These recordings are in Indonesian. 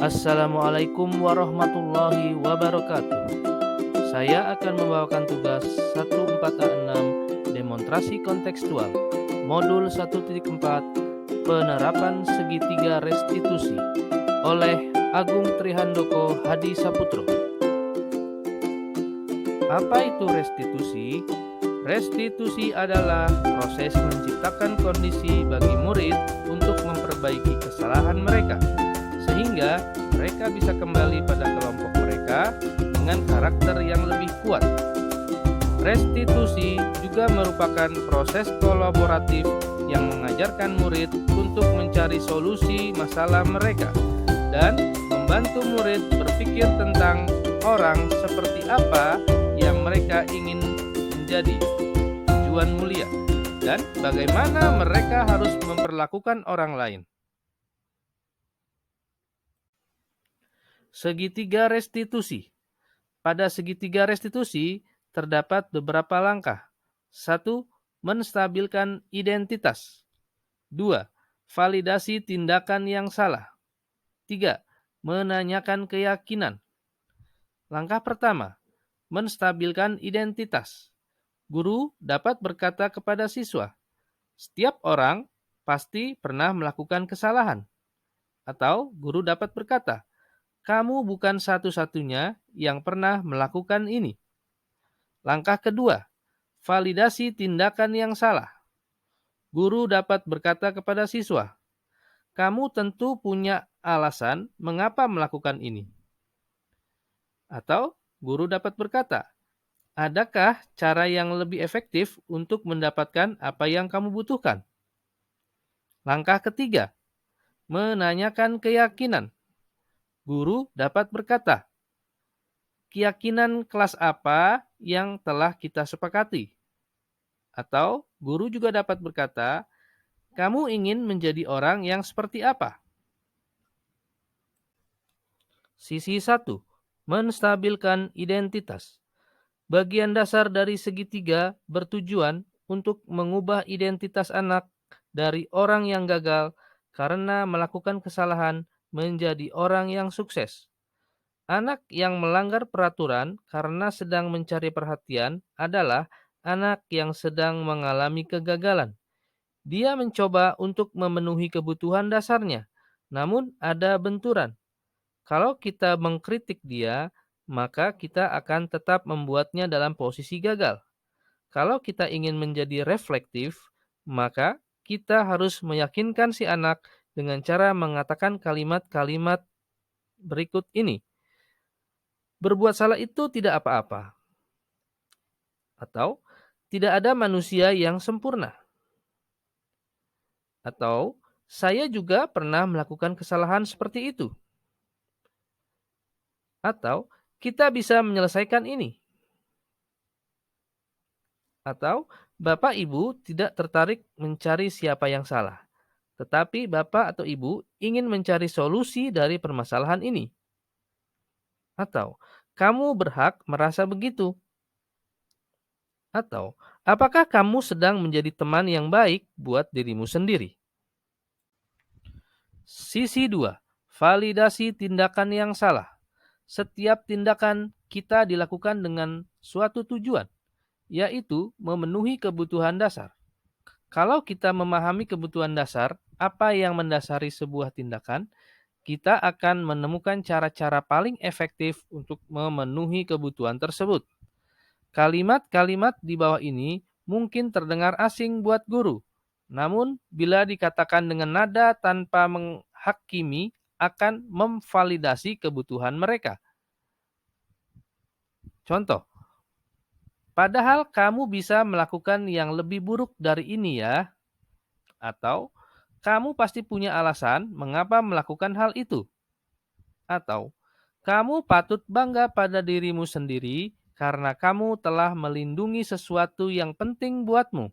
Assalamualaikum warahmatullahi wabarakatuh. Saya akan membawakan tugas 14A6 demonstrasi kontekstual modul 1.4 penerapan segitiga restitusi oleh Agung Trihandoko Hadi Saputro. Apa itu restitusi? Restitusi adalah proses menciptakan kondisi bagi murid untuk memperbaiki kesalahan mereka, sehingga mereka bisa kembali pada kelompok mereka dengan karakter yang lebih kuat. Restitusi juga merupakan proses kolaboratif yang mengajarkan murid untuk mencari solusi masalah mereka dan membantu murid berpikir tentang orang seperti apa yang mereka ingin menjadi, tujuan mulia, dan bagaimana mereka harus memperlakukan orang lain. Segitiga restitusi. Pada segitiga restitusi terdapat beberapa langkah. 1. Menstabilkan identitas. 2. Validasi tindakan yang salah. 3. Menanyakan keyakinan. Langkah pertama, menstabilkan identitas. Guru dapat berkata kepada siswa, "Setiap orang pasti pernah melakukan kesalahan." Atau guru dapat berkata, "Kamu bukan satu-satunya yang pernah melakukan ini." Langkah kedua, validasi tindakan yang salah. Guru dapat berkata kepada siswa, "Kamu tentu punya alasan mengapa melakukan ini." Atau guru dapat berkata, "Adakah cara yang lebih efektif untuk mendapatkan apa yang kamu butuhkan?" Langkah ketiga, menanyakan keyakinan. Guru dapat berkata, "Keyakinan kelas apa yang telah kita sepakati?" Atau guru juga dapat berkata, "Kamu ingin menjadi orang yang seperti apa?" Sisi 1. Menstabilkan identitas. Bagian dasar dari segitiga bertujuan untuk mengubah identitas anak dari orang yang gagal karena melakukan kesalahan menjadi orang yang sukses. Anak yang melanggar peraturan karena sedang mencari perhatian adalah anak yang sedang mengalami kegagalan. Dia mencoba untuk memenuhi kebutuhan dasarnya, namun ada benturan. Kalau kita mengkritik dia, maka kita akan tetap membuatnya dalam posisi gagal. Kalau kita ingin menjadi reflektif, maka kita harus meyakinkan si anak dengan cara mengatakan kalimat-kalimat berikut ini. Berbuat salah itu tidak apa-apa. Atau, tidak ada manusia yang sempurna. Atau, saya juga pernah melakukan kesalahan seperti itu. Atau, kita bisa menyelesaikan ini. Atau, Bapak Ibu tidak tertarik mencari siapa yang salah, tetapi Bapak atau Ibu ingin mencari solusi dari permasalahan ini. Atau, kamu berhak merasa begitu. Atau, apakah kamu sedang menjadi teman yang baik buat dirimu sendiri? Sisi 2. Validasi tindakan yang salah. Setiap tindakan kita dilakukan dengan suatu tujuan, yaitu memenuhi kebutuhan dasar. Kalau kita memahami kebutuhan dasar, apa yang mendasari sebuah tindakan, kita akan menemukan cara-cara paling efektif untuk memenuhi kebutuhan tersebut. Kalimat-kalimat di bawah ini mungkin terdengar asing buat guru. Namun, bila dikatakan dengan nada tanpa menghakimi, akan memvalidasi kebutuhan mereka. Contoh, padahal kamu bisa melakukan yang lebih buruk dari ini ya. Atau, kamu pasti punya alasan mengapa melakukan hal itu. Atau, kamu patut bangga pada dirimu sendiri karena kamu telah melindungi sesuatu yang penting buatmu.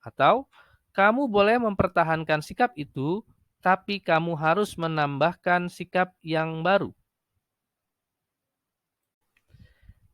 Atau, kamu boleh mempertahankan sikap itu, tapi kamu harus menambahkan sikap yang baru.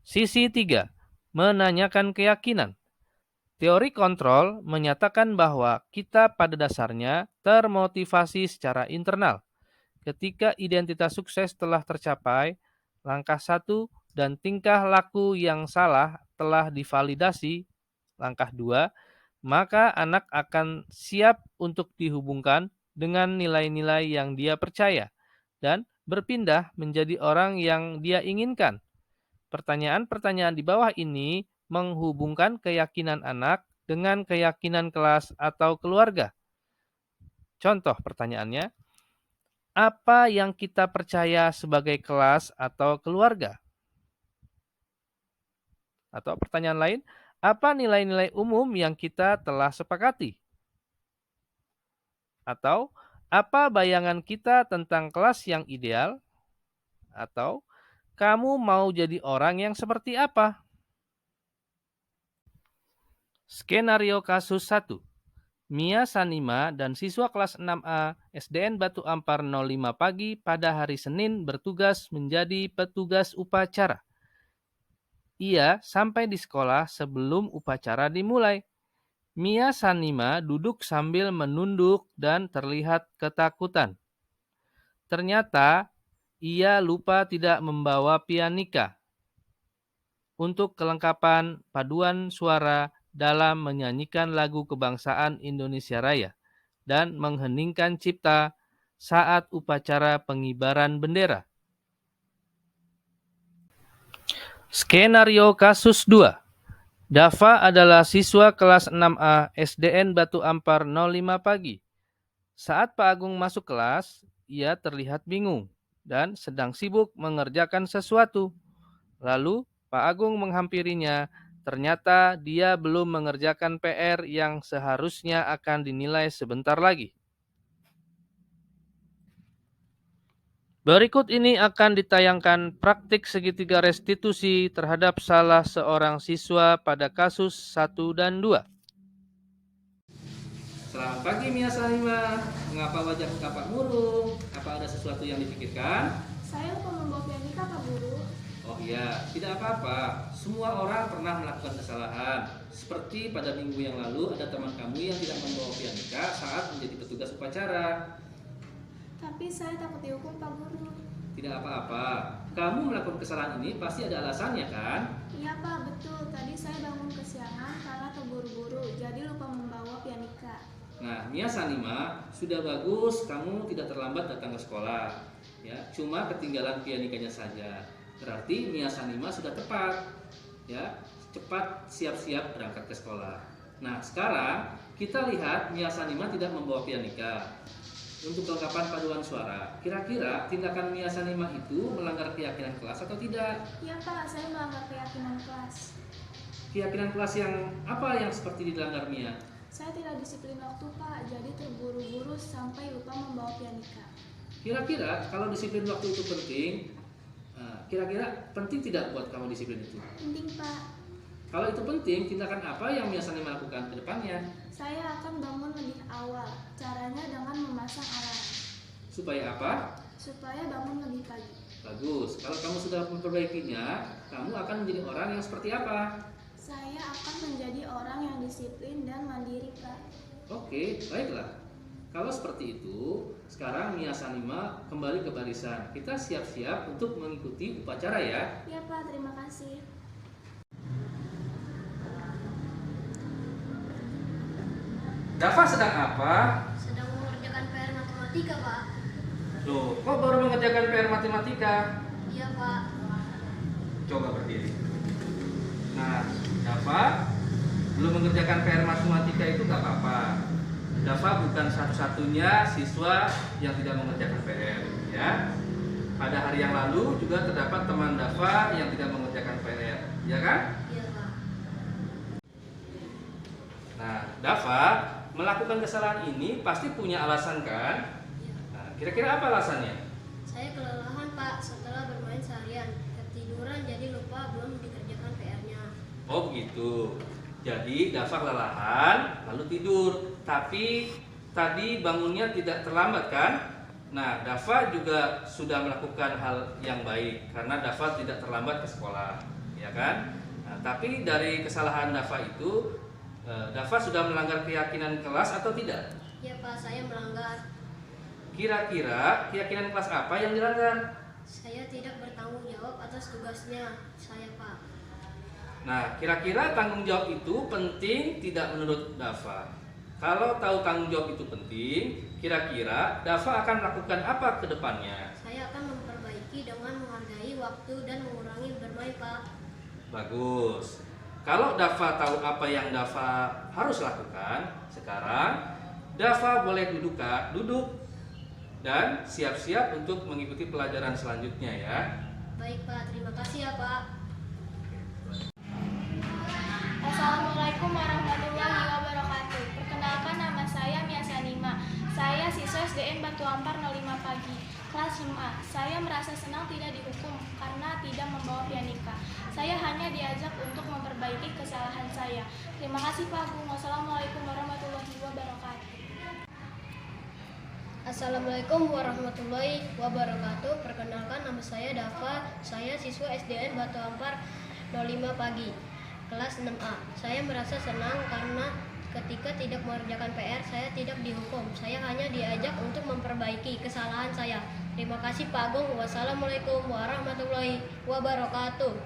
Sisi 3. Menanyakan keyakinan. Teori kontrol menyatakan bahwa kita pada dasarnya termotivasi secara internal. Ketika identitas sukses telah tercapai, langkah 1 dan tingkah laku yang salah telah divalidasi, langkah 2, maka anak akan siap untuk dihubungkan dengan nilai-nilai yang dia percaya dan berpindah menjadi orang yang dia inginkan. Pertanyaan-pertanyaan di bawah ini menghubungkan keyakinan anak dengan keyakinan kelas atau keluarga. Contoh pertanyaannya, apa yang kita percaya sebagai kelas atau keluarga? Atau pertanyaan lain, apa nilai-nilai umum yang kita telah sepakati? Atau apa bayangan kita tentang kelas yang ideal? Atau kamu mau jadi orang yang seperti apa? Skenario kasus 1. Mia Sanima dan siswa kelas 6A SDN Batu Ampar 05 pagi pada hari Senin bertugas menjadi petugas upacara. Ia sampai di sekolah sebelum upacara dimulai. Mia Sanima duduk sambil menunduk dan terlihat ketakutan. Ternyata ia lupa tidak membawa pianika untuk kelengkapan paduan suara dalam menyanyikan lagu kebangsaan Indonesia Raya dan mengheningkan cipta saat upacara pengibaran bendera. Skenario kasus 2. Dava adalah siswa kelas 6A SDN Batu Ampar 05 pagi. Saat Pak Agung masuk kelas, ia terlihat bingung dan sedang sibuk mengerjakan sesuatu. Lalu Pak Agung menghampirinya. Ternyata dia belum mengerjakan PR yang seharusnya akan dinilai sebentar lagi. Berikut ini akan ditayangkan praktik segitiga restitusi terhadap salah seorang siswa pada kasus 1 dan 2. Selamat pagi Mia Salima. Mengapa wajah Bapak murung? Apa ada sesuatu yang dipikirkan? Saya lupa membawa pianika, Pak Guru. Oh iya, tidak apa-apa. Semua orang pernah melakukan kesalahan. Seperti pada minggu yang lalu ada teman kamu yang tidak membawa pianika saat menjadi petugas upacara. Tapi saya takut dihukum, Pak Guru. Tidak apa-apa. Kamu melakukan kesalahan ini pasti ada alasannya kan? Iya, Pak, betul. Tadi saya bangun kesiangan karena terburu-buru, jadi lupa membawa pianika. Nah, Mia Sanima, sudah bagus kamu tidak terlambat datang ke sekolah. Ya, cuma ketinggalan pianikanya saja. Berarti Mia Sanima sudah tepat. Ya, cepat siap-siap berangkat ke sekolah. Nah, sekarang kita lihat Mia Sanima tidak membawa pianika. Untuk kelengkapan paduan suara, kira-kira tindakan Mia Sanima itu melanggar keyakinan kelas atau tidak? Iya, Pak, saya melanggar keyakinan kelas. Keyakinan kelas yang apa yang seperti dilanggar Mia? Saya tidak disiplin waktu, Pak, jadi terburu-buru sampai lupa membawa pianika. Kira-kira kalau disiplin waktu itu penting, kira-kira penting tidak buat kamu disiplin itu? Penting, Pak. Kalau itu penting, tindakan apa yang Mia Sanima lakukan ke depannya? Saya akan bangun lebih awal. Caranya dengan memasang alarm. Supaya apa? Supaya bangun lebih pagi. Bagus, kalau kamu sudah memperbaikinya, kamu akan menjadi orang yang seperti apa? Saya akan menjadi orang yang disiplin dan mandiri, Pak. Oke, baiklah. Kalau seperti itu, sekarang Mia Sanima kembali ke barisan. Kita siap-siap untuk mengikuti upacara ya. Iya, Pak, terima kasih. Dava sedang apa? Sedang mengerjakan PR matematika, Pak. Loh, kok baru mengerjakan PR matematika? Iya, Pak. Coba berdiri. Nah, Dava belum mengerjakan PR matematika itu gak apa-apa. Dava bukan satu-satunya siswa yang tidak mengerjakan PR, ya. Pada hari yang lalu juga terdapat teman Dava yang tidak mengerjakan PR, ya kan? Iya, Pak. Nah, Dava melakukan kesalahan ini pasti punya alasan kan? Iya. Nah, kira-kira apa alasannya? Saya kelelahan, Pak, setelah bermain seharian. Ketiduran jadi lupa belum dikerjakan PR-nya. Oh begitu. Jadi Dava kelelahan lalu tidur. Tapi tadi bangunnya tidak terlambat kan? Nah, Dava juga sudah melakukan hal yang baik karena Dava tidak terlambat ke sekolah, ya kan? Nah, tapi dari kesalahan Dava itu, Dava sudah melanggar keyakinan kelas atau tidak? Iya, Pak, saya melanggar. Kira-kira keyakinan kelas apa yang dilanggar? Saya tidak bertanggung jawab atas tugasnya saya, Pak. Nah, kira-kira tanggung jawab itu penting tidak menurut Dava? Kalau tahu tanggung jawab itu penting, kira-kira Dava akan melakukan apa ke depannya? Saya akan memperbaiki dengan menghargai waktu dan mengurangi bermain, Pak. Bagus. Kalau Dava tahu apa yang Dava harus lakukan, sekarang Dava boleh duduk dan siap-siap untuk mengikuti pelajaran selanjutnya ya. Baik, Pak. Terima kasih ya, Pak. Assalamualaikum warahmatullahi wabarakatuh. Perkenalkan, nama saya Mia Sanima. Saya siswa SDN Batu Ampar 05 pagi, kelas 6A. Saya merasa senang tidak dihukum karena tidak membawa pianika. Saya hanya diajak untuk memperbaiki kesalahan saya. Terima kasih Pak Agung. Wassalamualaikum warahmatullahi wabarakatuh. Assalamualaikum warahmatullahi wabarakatuh. Perkenalkan, nama saya Dava. Saya siswa SDN Batu Ampar 05 pagi, kelas 6A. Saya merasa senang karena ketika tidak mengerjakan PR, saya tidak dihukum. Saya hanya diajak untuk memperbaiki kesalahan saya. Terima kasih Pak Agung. Wassalamualaikum warahmatullahi wabarakatuh.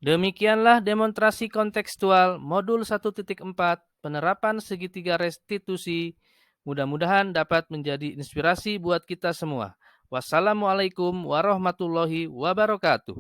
Demikianlah demonstrasi kontekstual modul 1.4 penerapan segitiga restitusi. Mudah-mudahan dapat menjadi inspirasi buat kita semua. Wassalamualaikum warahmatullahi wabarakatuh.